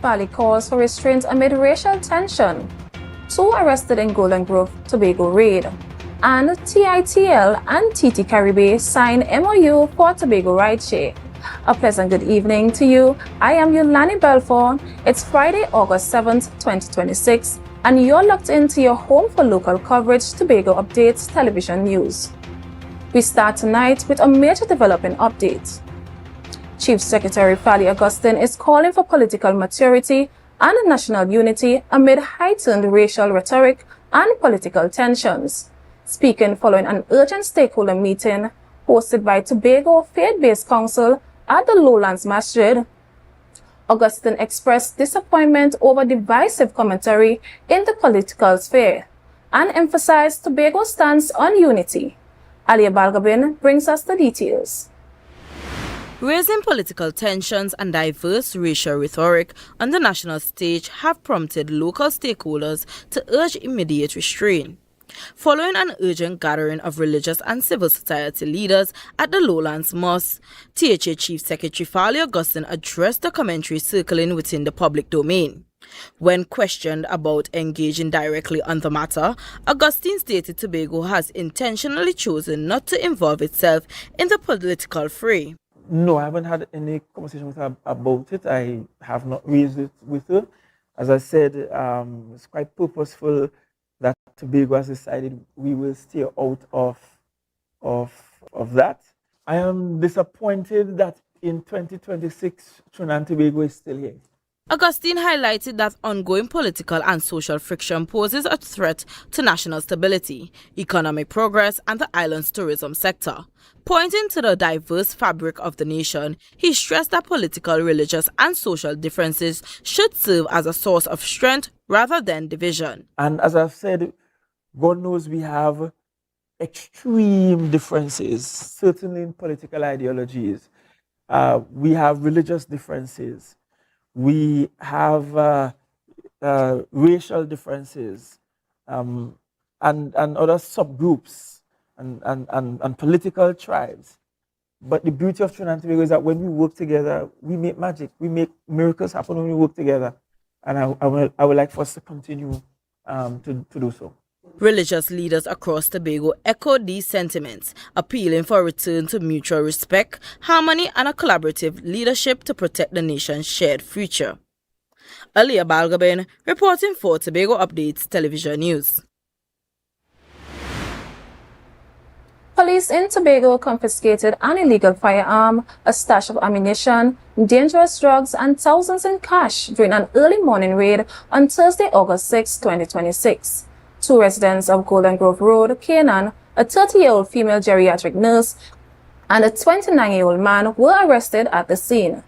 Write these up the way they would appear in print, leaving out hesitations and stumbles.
Bali calls for restraint amid racial tension. 2 arrested in Golden Grove, Tobago raid. And TITL and TT Caribe sign MOU for Tobago rideshare. A pleasant good evening to you. I am Yulani Belfort. It's Friday, August 7th, 2026, and you're locked into your home for local coverage, Tobago Updates Television News. We start tonight with a major developing update. Chief Secretary Fally Augustine is calling for political maturity and national unity amid heightened racial rhetoric and political tensions. Speaking following an urgent stakeholder meeting hosted by Tobago Faith-Based Council at the Lowlands Masjid, Augustine expressed disappointment over divisive commentary in the political sphere and emphasized Tobago's stance on unity. Alia Balgabin brings us the details. Raising political tensions and diverse racial rhetoric on the national stage have prompted local stakeholders to urge immediate restraint. Following an urgent gathering of religious and civil society leaders at the Lowlands Mosque, THA Chief Secretary Fally Augustine addressed the commentary circling within the public domain. When questioned about engaging directly on the matter, Augustine stated Tobago has intentionally chosen not to involve itself in the political fray. No, I haven't had any conversation with her about it. I have not raised it with her. As I said, it's quite purposeful that Tobago has decided we will stay out of that. I am disappointed that in 2026, Trinidad and Tobago is still here. Augustine highlighted that ongoing political and social friction poses a threat to national stability, economic progress, and the island's tourism sector. Pointing to the diverse fabric of the nation, he stressed that political, religious, and social differences should serve as a source of strength rather than division. And as I've said, God knows we have extreme differences, certainly in political ideologies. We have religious differences. We have racial differences and other subgroups and political tribes. But the beauty of Trinidad and Tobago is that when we work together, we make magic. We make miracles happen when we work together. And I would like for us to continue to do so. Religious leaders across Tobago echoed these sentiments, appealing for a return to mutual respect, harmony, and a collaborative leadership to protect the nation's shared future. Alia Balgabin, reporting for Tobago Updates Television News. Police in Tobago confiscated an illegal firearm, a stash of ammunition, dangerous drugs, and thousands in cash during an early morning raid on Thursday, August 6, 2026. 2 residents of Golden Grove Road, Canaan, a 30-year-old female geriatric nurse, and a 29-year-old man were arrested at the scene.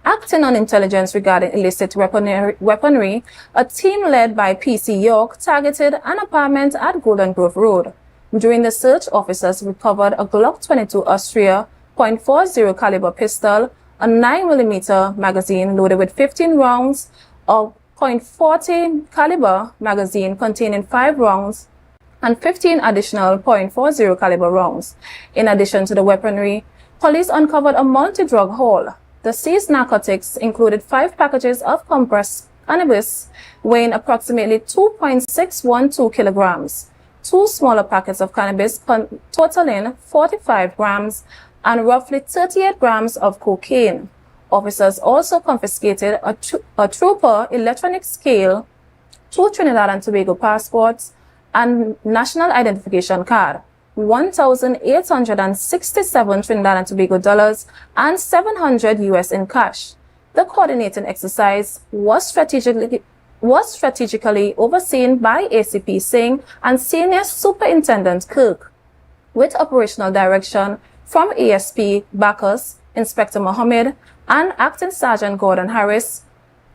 Acting on intelligence regarding illicit weaponry, a team led by PC York targeted an apartment at Golden Grove Road. During the search, officers recovered a Glock 22 Austria .40 caliber pistol, a 9mm magazine loaded with 15 rounds, of .40 caliber magazine containing 5 rounds, and 15 additional .40 caliber rounds. In addition to the weaponry, police uncovered a multi-drug haul. The seized narcotics included 5 packages of compressed cannabis weighing approximately 2.612 kilograms, 2 smaller packets of cannabis totaling 45 grams, and roughly 38 grams of cocaine. Officers also confiscated a trooper electronic scale, 2 Trinidad and Tobago passports, and national identification card, 1,867 Trinidad and Tobago dollars, and 700 US in cash. The coordinating exercise was strategically overseen by ACP Singh and Senior Superintendent Kirk, with operational direction from ASP Bacchus, Inspector Mohammed, and Acting Sergeant Gordon Harris.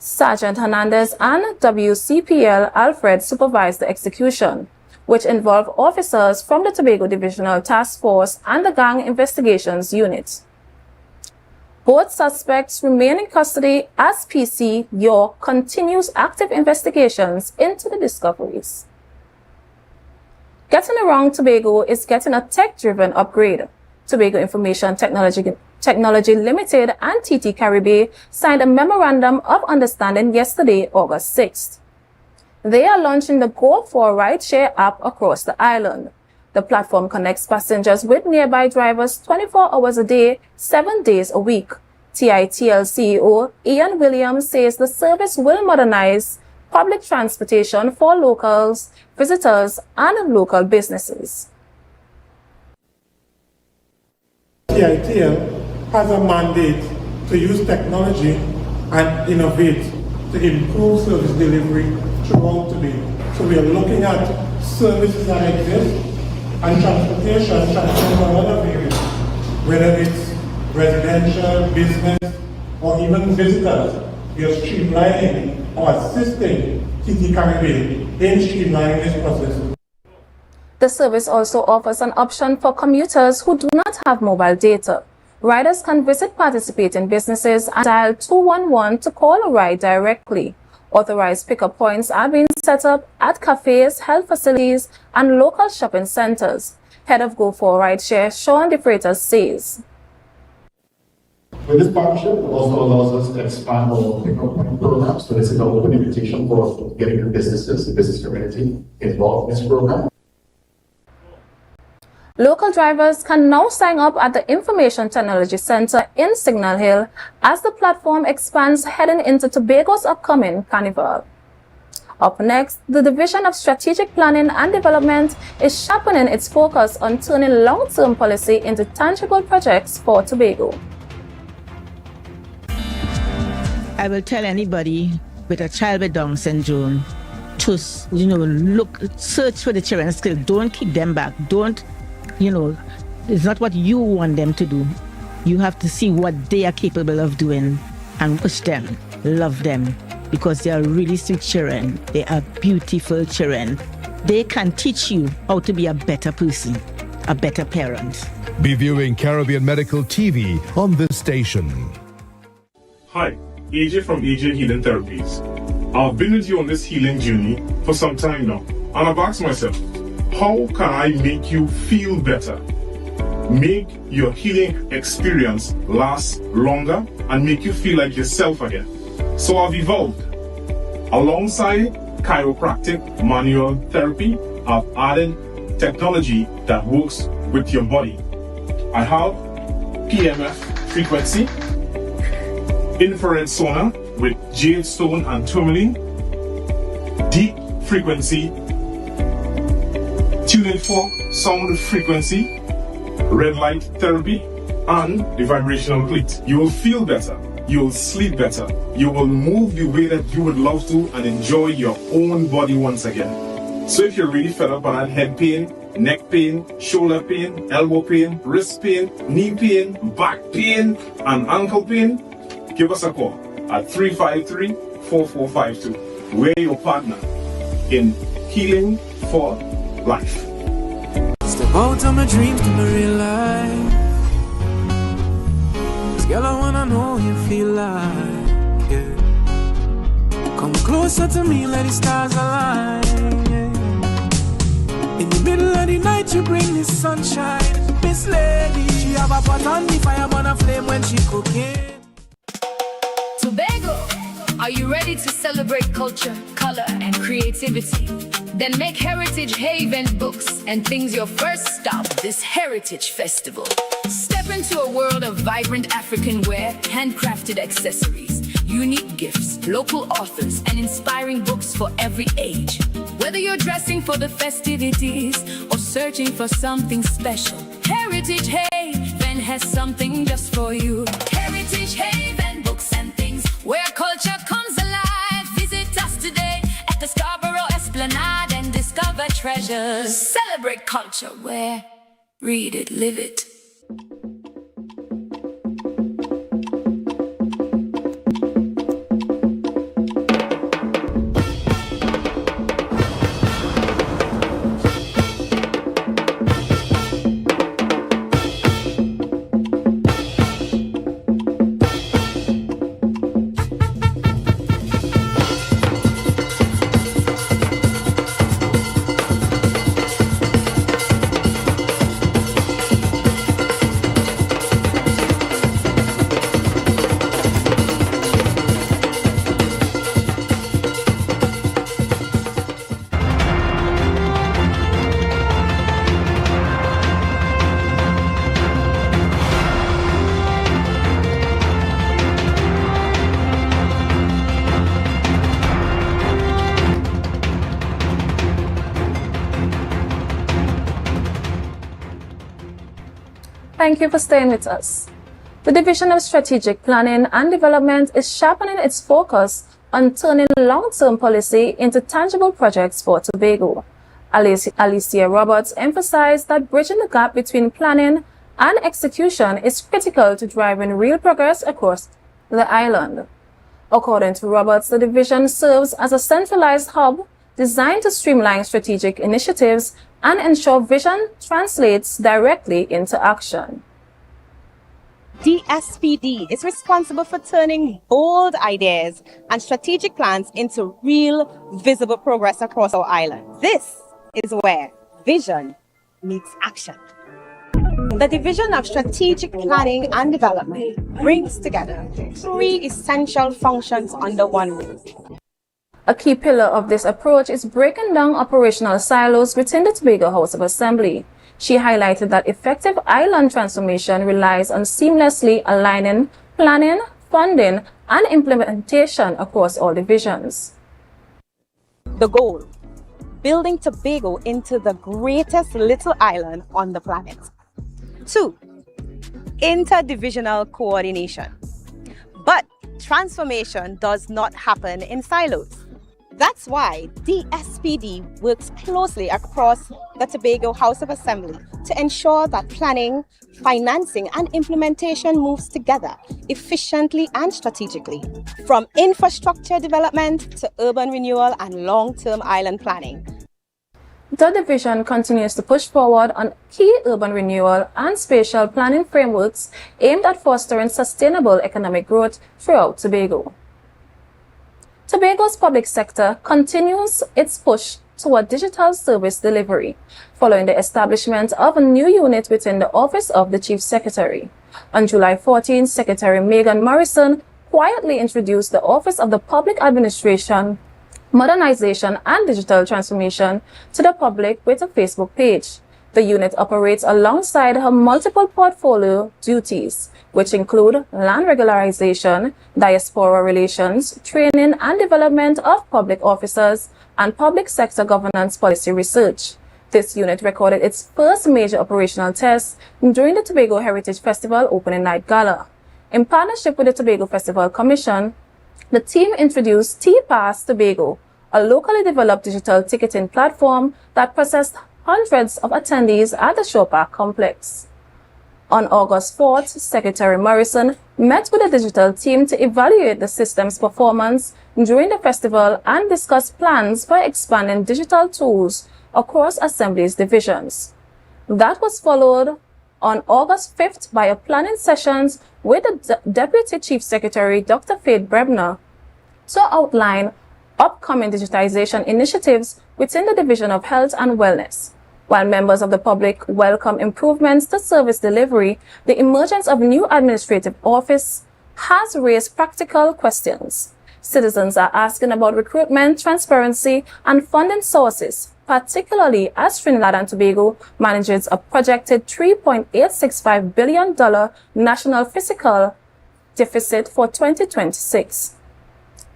Sergeant Hernandez and WCPL Alfred supervised the execution, which involved officers from the Tobago Divisional Task Force and the Gang Investigations Unit. Both suspects remain in custody as PC York continues active investigations into the discoveries. Getting around Tobago is getting a tech-driven upgrade. Tobago Information Technology Limited and TT Caribbean signed a memorandum of understanding yesterday, August 6th. They are launching the Go4 rideshare app across the island. The platform connects passengers with nearby drivers 24 hours a day, 7 days a week. TITL CEO Ian Williams says the service will modernize public transportation for locals, visitors, and local businesses. TITL has a mandate to use technology and innovate to improve service delivery throughout Tobago. So we are looking at services that exist and transportation transformed by other areas, whether it's residential, business, or even visitors. We are streamlining or assisting TT Caribbean in streamlining this process. The service also offers an option for commuters who do not have mobile data. Riders can visit participating businesses and dial 211 to call a ride directly. Authorized pickup points are being set up at cafes, health facilities, and local shopping centers. Head of Go4 Rideshare, Sean DeFreitas, says. With this partnership, it also allows us to expand our pickup point program. So this is an open invitation for getting the businesses, the business community involved in this program. Local drivers can now sign up at the Information Technology Center in Signal Hill as the platform expands heading into Tobago's upcoming Carnival. Up next, the Division of Strategic Planning and Development is sharpening its focus on turning long-term policy into tangible projects for Tobago. I will tell anybody with a child with Down syndrome to, search for the children still. Don't keep them back. It's not what you want them to do. You have to see what they are capable of doing and push them, love them, because they are really sweet children. They are beautiful children. They can teach you how to be a better person, a better parent. Be viewing Caribbean Medical TV on this station. Hi, AJ from AJ Healing Therapies. I've been with you on this healing journey for some time now, and I've asked myself, how can I make you feel better? Make your healing experience last longer and make you feel like yourself again. So I've evolved. Alongside chiropractic manual therapy, I've added technology that works with your body. I have PMF frequency, infrared sauna with jade stone and tourmaline, deep frequency, tuning fork sound frequency, red light therapy, and the vibrational plate. You will feel better, you will sleep better, you will move the way that you would love to and enjoy your own body once again. So if you're really fed up on head pain, neck pain, shoulder pain, elbow pain, wrist pain, knee pain, back pain, and ankle pain, give us a call at 353-4452. We're your partner in healing for life. Step out of my dreams to my real life. This girl, I wanna know you feel like, yeah. Come closer to me, let the stars align, yeah. In the middle of the night, you bring the sunshine. Miss Lady, she have a pot on the fire, burn a flame when she cooking. Tobago, are you ready to celebrate culture, color, and creativity? Then make Heritage Haven books and things your first stop this Heritage Festival. Step into a world of vibrant African wear, handcrafted accessories, unique gifts, local authors, and inspiring books for every age. Whether you're dressing for the festivities or searching for something special, Heritage Haven has something just for you. Heritage Haven books and things where culture comes alive. Visit us today at the Scarborough Esplanade and discover treasures. Celebrate culture where read it, live it. Thank you for staying with us. The Division of Strategic Planning and Development is sharpening its focus on turning long-term policy into tangible projects for Tobago. Alicia Roberts emphasized that bridging the gap between planning and execution is critical to driving real progress across the island. According to Roberts, the division serves as a centralized hub designed to streamline strategic initiatives and ensure vision translates directly into action. DSPD is responsible for turning bold ideas and strategic plans into real, visible progress across our island. This is where vision meets action. The Division of Strategic Planning and Development brings together three essential functions under one roof. A key pillar of this approach is breaking down operational silos within the Tobago House of Assembly. She highlighted that effective island transformation relies on seamlessly aligning planning, funding, and implementation across all divisions. The goal: building Tobago into the greatest little island on the planet. 2. Interdivisional coordination. But transformation does not happen in silos. That's why DSPD works closely across the Tobago House of Assembly to ensure that planning, financing, and implementation moves together efficiently and strategically, from infrastructure development to urban renewal and long-term island planning. The division continues to push forward on key urban renewal and spatial planning frameworks aimed at fostering sustainable economic growth throughout Tobago. Tobago's public sector continues its push toward digital service delivery, following the establishment of a new unit within the Office of the Chief Secretary. On July 14, Secretary Megan Morrison quietly introduced the Office of the Public Administration, Modernization and Digital Transformation to the public with a Facebook page. The unit operates alongside her multiple portfolio duties, which include land regularization, diaspora relations, training and development of public officers, and public sector governance policy research. This unit recorded its first major operational test during the Tobago Heritage Festival opening night gala. In partnership with the Tobago Festival Commission, the team introduced T-Pass Tobago, a locally developed digital ticketing platform that processed hundreds of attendees at the Showpark complex. On August 4th, Secretary Morrison met with the digital team to evaluate the system's performance during the festival and discuss plans for expanding digital tools across Assembly's divisions. That was followed on August 5th by a planning sessions with the Deputy Chief Secretary, Dr. Faith Brebner, to outline upcoming digitization initiatives within the Division of Health and Wellness. While members of the public welcome improvements to service delivery, the emergence of new administrative office has raised practical questions. Citizens are asking about recruitment, transparency, and funding sources, particularly as Trinidad and Tobago manages a projected $3.865 billion national fiscal deficit for 2026.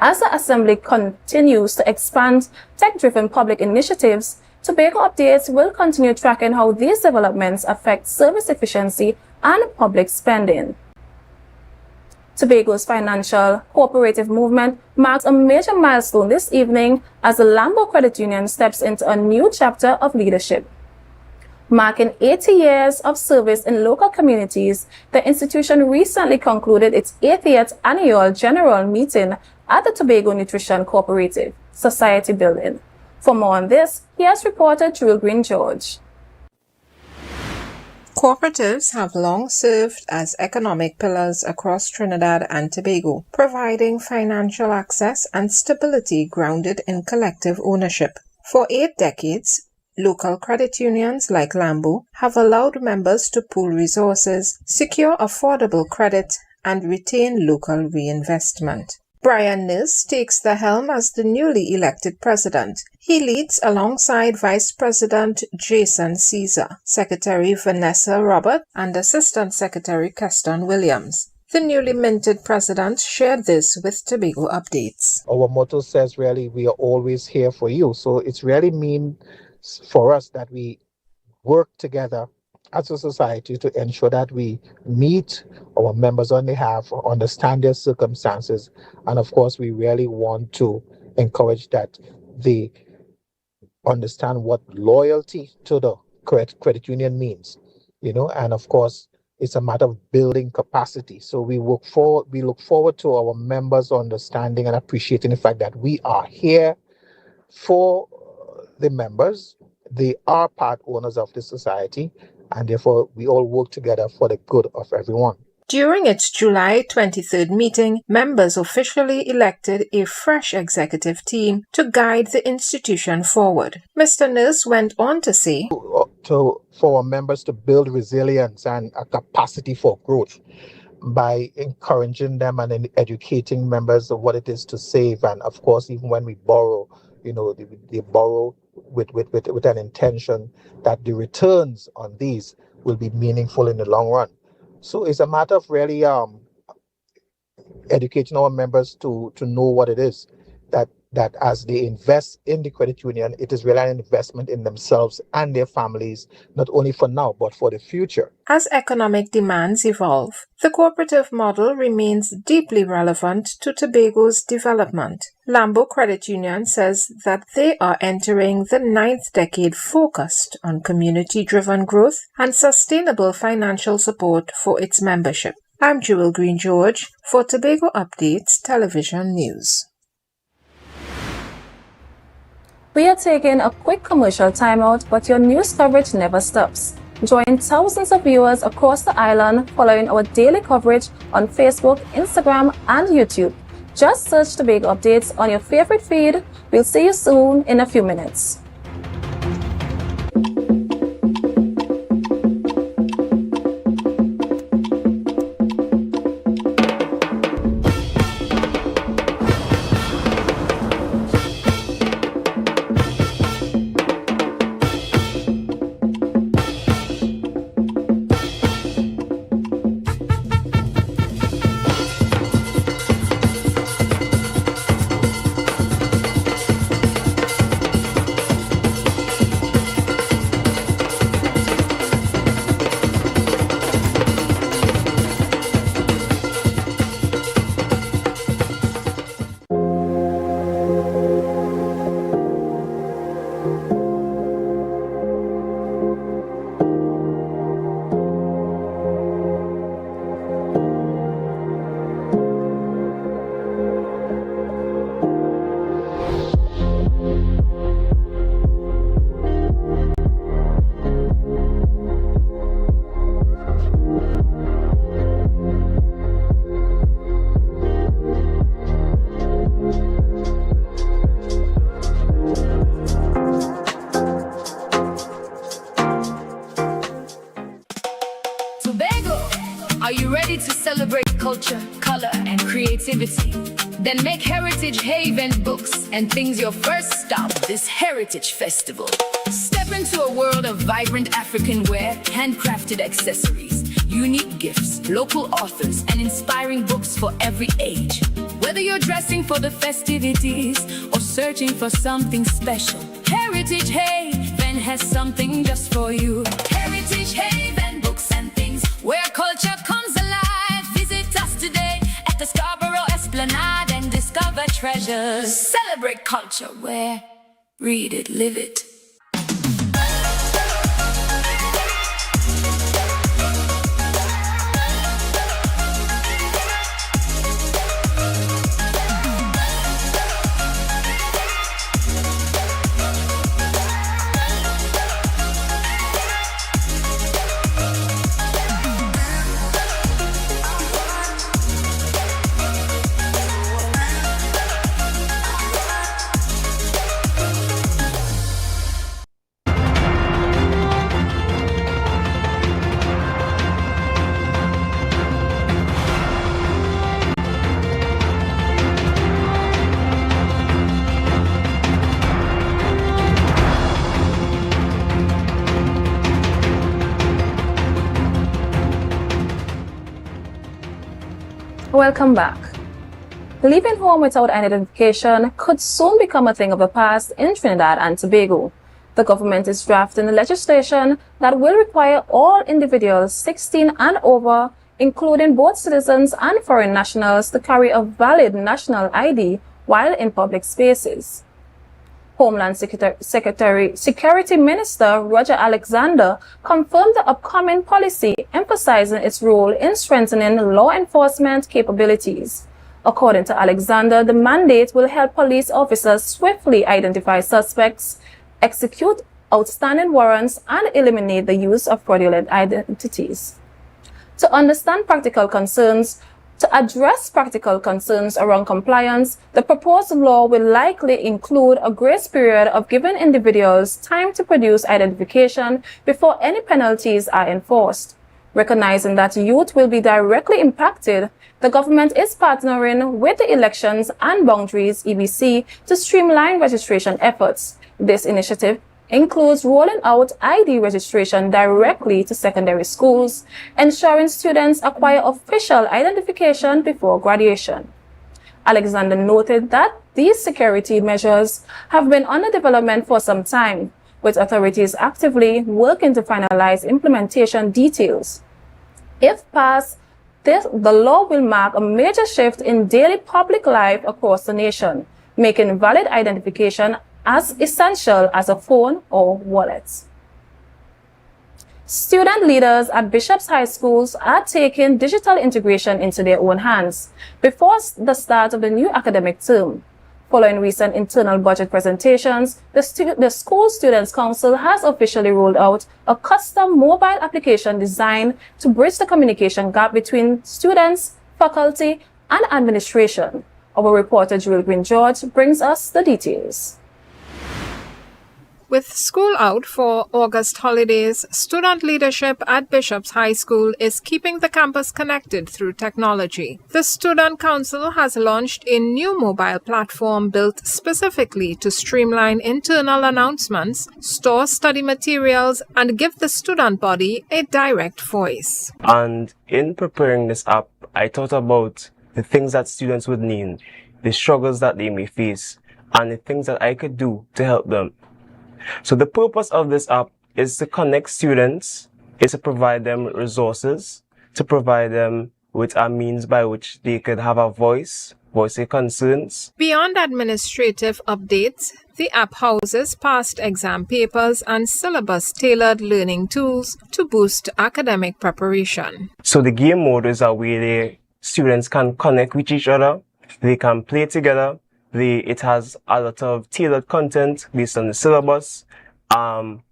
As the Assembly continues to expand tech-driven public initiatives, Tobago Updates will continue tracking how these developments affect service efficiency and public spending. Tobago's financial cooperative movement marks a major milestone this evening as the Lambeau Credit Union steps into a new chapter of leadership. Marking 80 years of service in local communities, the institution recently concluded its 80th annual general meeting at the Tobago Nutrition Cooperative Society building. For more on this, here's reporter Jewel Green George. Cooperatives have long served as economic pillars across Trinidad and Tobago, providing financial access and stability grounded in collective ownership. For 8 decades, local credit unions like Lambeau have allowed members to pool resources, secure affordable credit, and retain local reinvestment. Brian Nils takes the helm as the newly elected president. He leads alongside Vice President Jason Caesar, Secretary Vanessa Robert, and Assistant Secretary Keston Williams. The newly minted president shared this with Tobago Updates. Our motto says really, we are always here for you. So it's really mean for us that we work together as a society to ensure that we meet our members on behalf, understand their circumstances, and of course, we really want to encourage that they understand what loyalty to the credit union means, and of course, it's a matter of building capacity. So we look forward to our members understanding and appreciating the fact that we are here for the members. They are part owners of the society, and therefore we all work together for the good of everyone. During its July 23rd meeting, members officially elected a fresh executive team to guide the institution forward. Mr. Nurse went on to say, for our members to build resilience and a capacity for growth by encouraging them and educating members of what it is to save. And of course, even when we borrow, they borrow with an intention that the returns on these will be meaningful in the long run. So it's a matter of really educating our members to know what it is that as they invest in the credit union, it is really an investment in themselves and their families, not only for now, but for the future. As economic demands evolve, the cooperative model remains deeply relevant to Tobago's development. Lambeau Credit Union says that they are entering the 9th decade focused on community-driven growth and sustainable financial support for its membership. I'm Jewel Green George for Tobago Updates Television News. We are taking a quick commercial timeout, but your news coverage never stops. Join thousands of viewers across the island following our daily coverage on Facebook, Instagram, and YouTube. Just search Tobago Updates on your favorite feed. We'll see you soon in a few minutes. Are you ready to celebrate culture, color, and creativity? Then make Heritage Haven books and things your first stop this Heritage Festival. Step into a world of vibrant African wear, handcrafted accessories, unique gifts, local authors, and inspiring books for every age. Whether you're dressing for the festivities or searching for something special, Heritage Haven has something just for you. Heritage Haven books and things where culture comes alive. Visit us today at the Scarborough Esplanade and discover treasures. Celebrate culture where read it, live it. Welcome back. Leaving home without identification could soon become a thing of the past in Trinidad and Tobago. The government is drafting legislation that will require all individuals 16 and over, including both citizens and foreign nationals, to carry a valid national ID while in public spaces. Homeland Security Minister Roger Alexander confirmed the upcoming policy, emphasizing its role in strengthening law enforcement capabilities. According to Alexander, the mandate will help police officers swiftly identify suspects, execute outstanding warrants, and eliminate the use of fraudulent identities. To address practical concerns around compliance, the proposed law will likely include a grace period of giving individuals time to produce identification before any penalties are enforced. Recognizing that youth will be directly impacted, the government is partnering with the Elections and Boundaries EBC to streamline registration efforts. This initiative includes rolling out ID registration directly to secondary schools, ensuring students acquire official identification before graduation. Alexander noted that these security measures have been under development for some time, with authorities actively working to finalize implementation details. If passed, the law will mark a major shift in daily public life across the nation, making valid identification as essential as a phone or wallet. Student leaders at Bishop's High Schools are taking digital integration into their own hands before the start of the new academic term. Following recent internal budget presentations, the School Students' Council has officially rolled out a custom mobile application designed to bridge the communication gap between students, faculty, and administration. Our reporter, Jewel Green George, brings us the details. With school out for August holidays, student leadership at Bishop's High School is keeping the campus connected through technology. The Student Council has launched a new mobile platform built specifically to streamline internal announcements, store study materials, and give the student body a direct voice. And in preparing this app, I thought about the things that students would need, the struggles that they may face, and the things that I could do to help them. So the purpose of this app is to connect students, is to provide them with resources, to provide them with a means by which they could have a voice their concerns. Beyond administrative updates, the app houses past exam papers and syllabus-tailored learning tools to boost academic preparation. So the game mode is a way the students can connect with each other, they can play together. It has a lot of tailored content based on the syllabus.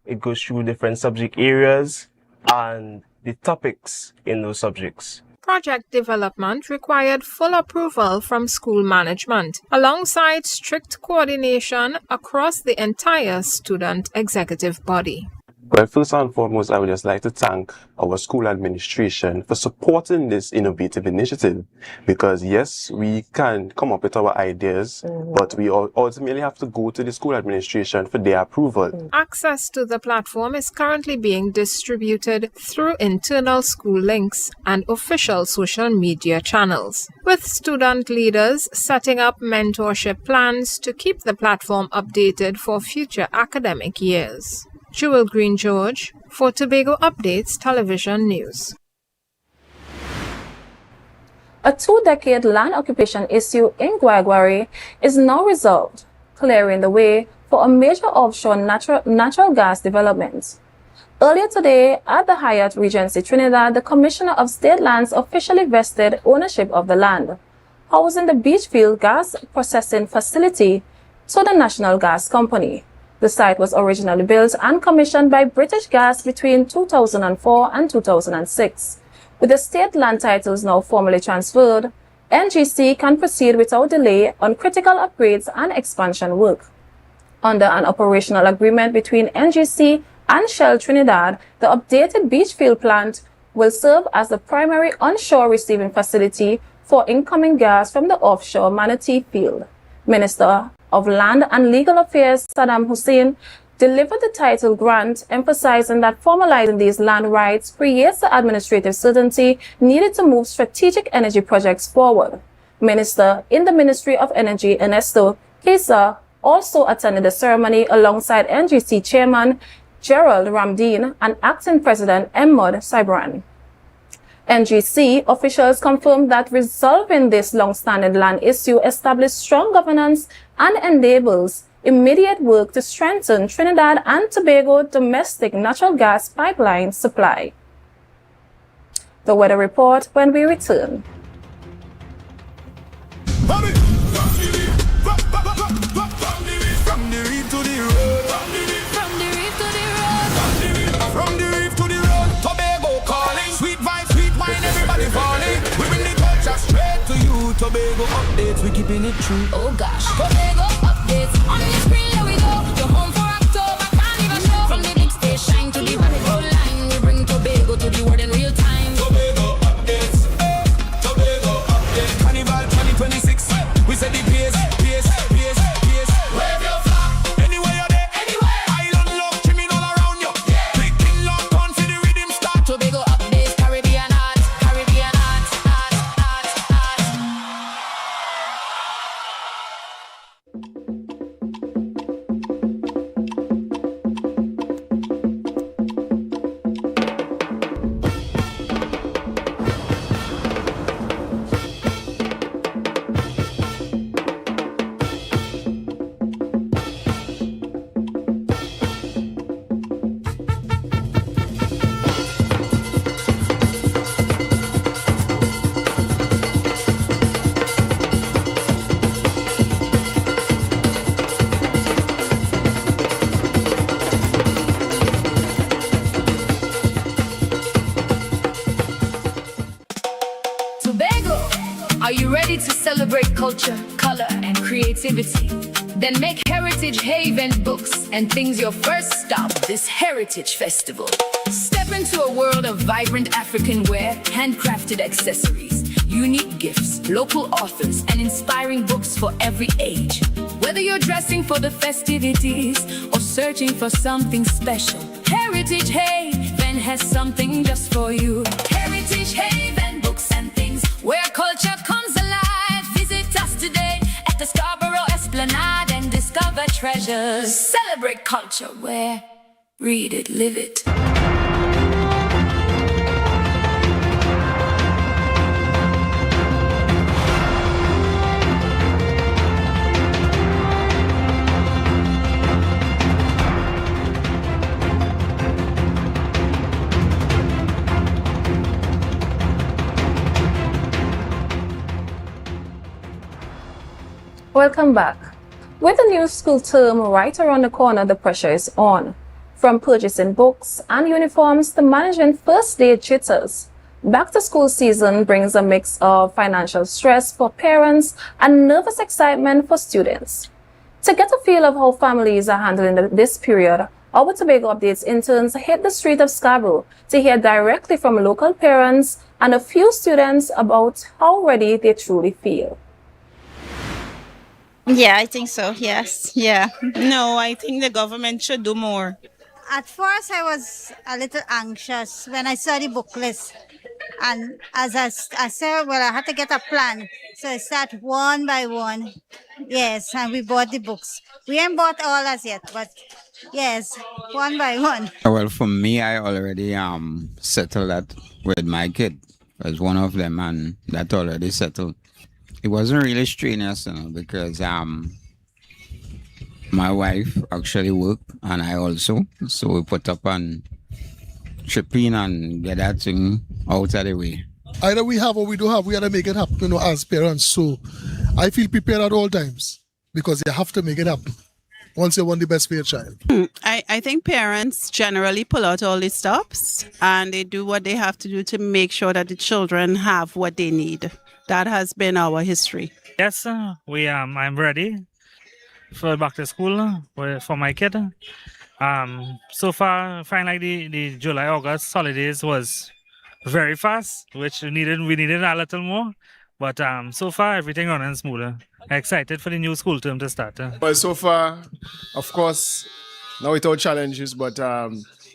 It goes through different subject areas and the topics in those subjects. Project development required full approval from school management, alongside strict coordination across the entire student executive body. Well, first and foremost, I would just like to thank our school administration for supporting this innovative initiative. Because yes, we can come up with our ideas, but we ultimately have to go to the school administration for their approval. Access to the platform is currently being distributed through internal school links and official social media channels, with student leaders setting up mentorship plans to keep the platform updated for future academic years. Jewel Green George for Tobago Updates Television News. A 2-decade land occupation issue in Guaguari is now resolved, clearing the way for a major offshore natural gas development. Earlier today, at the Hyatt Regency Trinidad, the Commissioner of State Lands officially vested ownership of the land, housing the Beachfield Gas Processing Facility, to the National Gas Company. The site was originally built and commissioned by British Gas between 2004 and 2006. With the state land titles now formally transferred, NGC can proceed without delay on critical upgrades and expansion work. Under an operational agreement between NGC and Shell Trinidad, the updated Beachfield plant will serve as the primary onshore receiving facility for incoming gas from the offshore Manatee field. Minister of Land and Legal Affairs Saddam Hussein delivered the title grant, emphasizing that formalizing these land rights creates the administrative certainty needed to move strategic energy projects forward. Minister in the Ministry of Energy Ernesto Queza also attended the ceremony alongside NGC Chairman Gerald Ramdeen and Acting President Ahmad Cybran. NGC officials confirmed that resolving this long-standing land issue established strong governance and enables immediate work to strengthen Trinidad and Tobago domestic natural gas pipeline supply. The weather report when we return. Tobago updates, we keeping it true. Oh gosh, Tobago updates. On the screen, here we go. You're home for October, can't even show. From the big stage shine to the radio line, we bring Tobago to the world in real time. Tobago updates, Tobago updates. Carnival 2026, we said the pace. Wave your flag, anywhere you're there, anywhere. Island love, trimming all around you. Yeah. Clicking lock on to the rhythm start. Tobago updates, Caribbean art. Are you ready to celebrate culture, color, and creativity? Then make Heritage Haven books and things your first stop this Heritage Festival. Step into a world of vibrant African wear, handcrafted accessories, unique gifts, local authors, and inspiring books for every age. Whether you're dressing for the festivities or searching for something special, Heritage Haven has something just for you. Heritage Haven books and things where culture comes alive. Visit us today at the Scarborough Esplanade and discover treasures. Celebrate culture where read it, live it. Welcome back. With the new school term right around the corner, the pressure is on. From purchasing books and uniforms to managing first day jitters, back to school season brings a mix of financial stress for parents and nervous excitement for students. To get a feel of how families are handling this period, our Tobago Updates interns hit the street of Scarborough to hear directly from local parents and a few students about how ready they truly feel. Yeah, I think so. Yes. Yeah. No, I think the government should do more. At first, I was a little anxious when I saw the book list. And as I said, well, I had to get a plan. So I started one by one. Yes, and we bought the books. We ain't bought all as yet, but yes, one by one. Well, for me, I already settled that with my kid. As one of them, and that already settled. It wasn't really strenuous, because my wife actually worked and I also, so we put up and chip in and get that thing out of the way. Either we have or we don't have, we gotta make it happen, as parents. So I feel prepared at all times because you have to make it happen once you want the best for your child. I think parents generally pull out all the stops and they do what they have to do to make sure that the children have what they need. That has been our history. Yes, I'm ready for back to school for my kid. So far, find like the July-August holidays was very fast, which we needed a little more. But so far, everything running smoother. Excited for the new school term to start. Well, so far, of course, now without challenges, but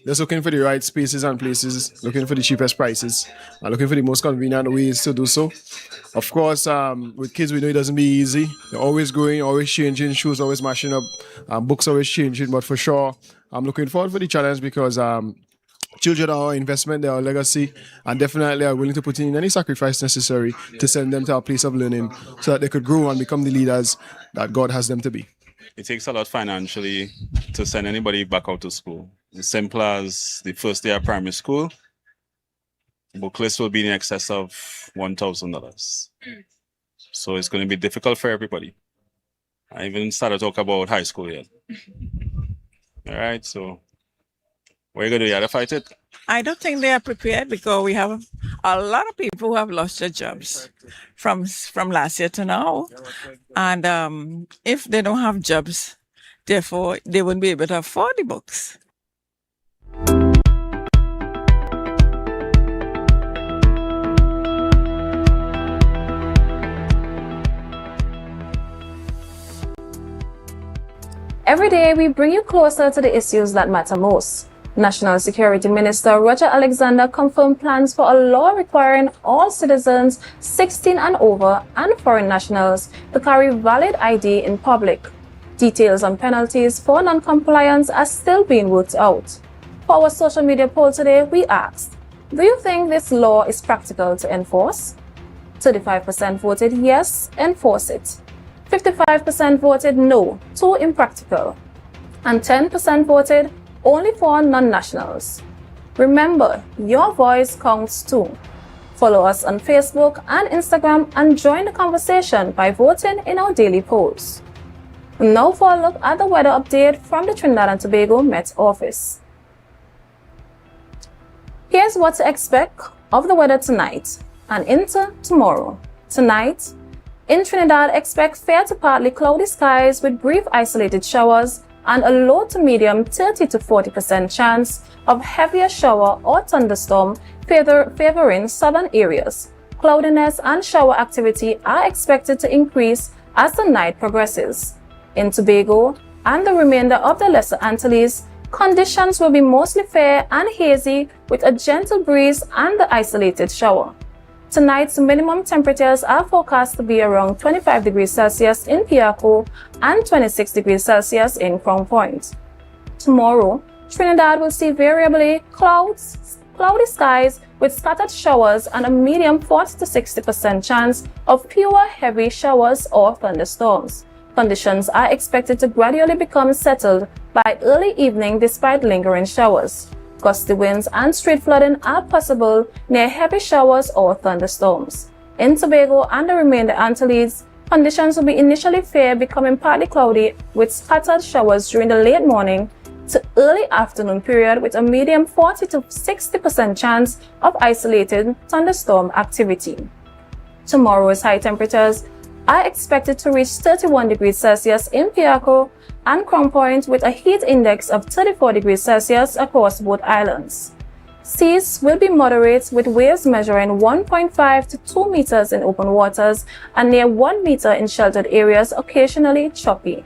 just looking for the right spaces and places, looking for the cheapest prices, and looking for the most convenient ways to do so. Of course, with kids, we know it doesn't be easy. They're always growing, always changing, shoes always mashing up, books always changing. But for sure, I'm looking forward for the challenge because children are our investment, they're our legacy, and definitely are willing to put in any sacrifice necessary to send them to a place of learning so that they could grow and become the leaders that God has them to be. It takes a lot financially to send anybody back out to school. As simple as the first day of primary school, booklets will be in excess of $1,000. So it's going to be difficult for everybody. I even started to talk about high school yet. All right, so what are you going to do? You have to fight it? I don't think they are prepared because we have a lot of people who have lost their jobs from last year to now. And if they don't have jobs, therefore, they wouldn't be able to afford the books. Every day, we bring you closer to the issues that matter most. National Security Minister Roger Alexander confirmed plans for a law requiring all citizens 16 and over and foreign nationals to carry valid ID in public. Details on penalties for non-compliance are still being worked out. For our social media poll today, we asked, do you think this law is practical to enforce? 35% voted yes, enforce it. 55% voted no, too impractical. And 10% voted only for non-nationals. Remember, your voice counts too. Follow us on Facebook and Instagram and join the conversation by voting in our daily polls. Now for a look at the weather update from the Trinidad and Tobago Met Office. Here's what to expect of the weather tonight and into tomorrow. Tonight, in Trinidad, expect fair to partly cloudy skies with brief isolated showers and a low to medium 30 to 40% chance of heavier shower or thunderstorm favoring southern areas. Cloudiness and shower activity are expected to increase as the night progresses. In Tobago and the remainder of the Lesser Antilles, conditions will be mostly fair and hazy with a gentle breeze and the isolated shower. Tonight's minimum temperatures are forecast to be around 25 degrees Celsius in Piarco and 26 degrees Celsius in Crown Point. Tomorrow, Trinidad will see variably cloudy skies with scattered showers and a medium 40 to 60% chance of fewer heavy showers or thunderstorms. Conditions are expected to gradually become settled by early evening despite lingering showers. Gusty winds and street flooding are possible near heavy showers or thunderstorms. In Tobago and the remainder Antilles, conditions will be initially fair, becoming partly cloudy with scattered showers during the late morning to early afternoon period with a medium 40 to 60% chance of isolated thunderstorm activity. Tomorrow's high temperatures are expected to reach 31 degrees Celsius in Piarco and Crown Point with a heat index of 34 degrees Celsius across both islands. Seas will be moderate with waves measuring 1.5 to 2 meters in open waters and near 1 meter in sheltered areas, occasionally choppy.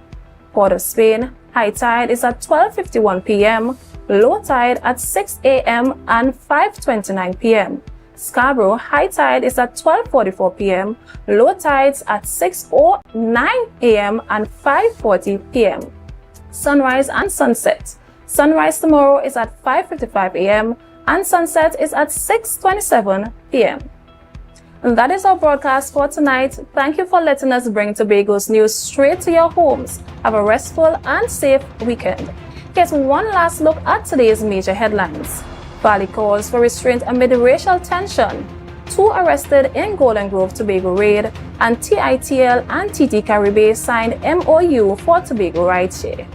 Port of Spain, high tide is at 12:51 p.m., low tide at 6 a.m. and 5:29 p.m. Scarborough, high tide is at 12:44 p.m., low tides at 6:09 a.m. and 5:40 p.m. Sunrise and sunset. Sunrise tomorrow is at 5:55 a.m. and sunset is at 6:27 p.m. And that is our broadcast for tonight. Thank you for letting us bring Tobago's news straight to your homes. Have a restful and safe weekend. Here's one last look at today's major headlines. Valley calls for restraint amid racial tension. 2 arrested in Golden Grove Tobago raid, and TITL and TT Caribe signed MOU for Tobago rideshare.